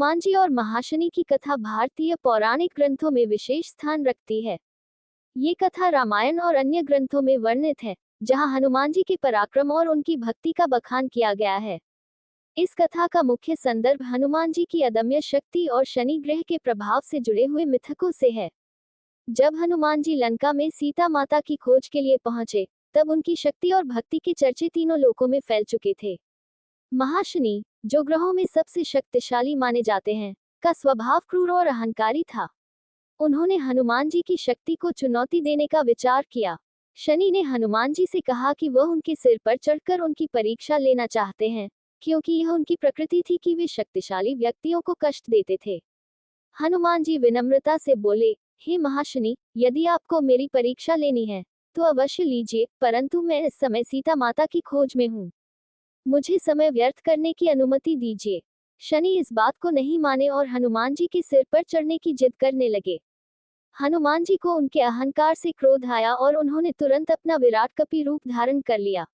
हनुमान जी और महाशनि की कथा भारतीय पौराणिक ग्रंथों में विशेष स्थान रखती है। ये कथा रामायण और अन्य ग्रंथों में वर्णित है, जहां हनुमान जी के पराक्रम और उनकी भक्ति का बखान किया गया है। इस कथा का मुख्य संदर्भ हनुमान जी की अदम्य शक्ति और शनि ग्रह के प्रभाव से जुड़े हुए मिथकों से है। जब हनुमान जी लंका में सीता माता की खोज के लिए पहुंचे, तब उनकी शक्ति और भक्ति के चर्चे तीनों लोकों में फैल चुके थे। महाशनि, जो ग्रहों में सबसे शक्तिशाली माने जाते हैं, का स्वभाव क्रूर और अहंकारी था। उन्होंने हनुमान जी की शक्ति को चुनौती देने का विचार किया। शनि ने हनुमान जी से कहा कि वह उनके सिर पर चढ़कर उनकी परीक्षा लेना चाहते हैं, क्योंकि यह उनकी प्रकृति थी कि वे शक्तिशाली व्यक्तियों को कष्ट देते थे। हनुमान जी विनम्रता से बोले, हे महाशनि, यदि आपको मेरी परीक्षा लेनी है, तो अवश्य लीजिए, परंतु मैं इस समय सीता माता की खोज में हूँ। मुझे समय व्यर्थ करने की अनुमति दीजिए। शनि इस बात को नहीं माने और हनुमान जी के सिर पर चढ़ने की जिद करने लगे। हनुमान जी को उनके अहंकार से क्रोध आया और उन्होंने तुरंत अपना विराट कपि रूप धारण कर लिया।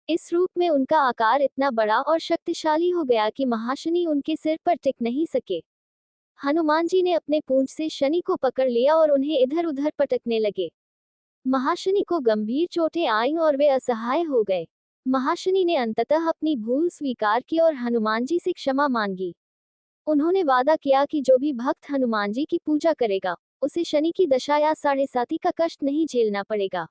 इस रूप में उनका आकार इतना बड़ा और शक्तिशाली हो गया कि महाशनि उनके सिर पर टिक नहीं सके। हनुमान जी ने अपने पूंछ से शनि को पकड़ लिया और उन्हें इधर उधर पटकने लगे। महाशनि को गंभीर चोटें आईं और वे असहाय हो गए। महाशनि ने अंततः अपनी भूल स्वीकार की और हनुमान जी से क्षमा मांगी। उन्होंने वादा किया कि जो भी भक्त हनुमान जी की पूजा करेगा, उसे शनि की दशा या साढ़े साती का कष्ट नहीं झेलना पड़ेगा।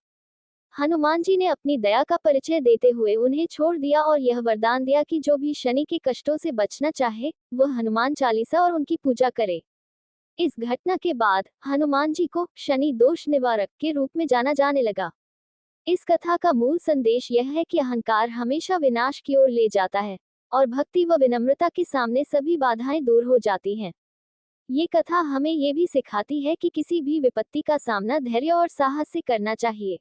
हनुमान जी ने अपनी दया का परिचय देते हुए उन्हें छोड़ दिया और यह वरदान दिया कि जो भी शनि के कष्टों से बचना चाहे, वह हनुमान चालीसा और उनकी पूजा करे। इस घटना के बाद हनुमान जी को शनि दोष निवारक के रूप में जाना जाने लगा। इस कथा का मूल संदेश यह है कि अहंकार हमेशा विनाश की ओर ले जाता है, और भक्ति व विनम्रता के सामने सभी बाधाएं दूर हो जाती हैं। ये कथा हमें ये भी सिखाती है कि किसी भी विपत्ति का सामना धैर्य और साहस से करना चाहिए।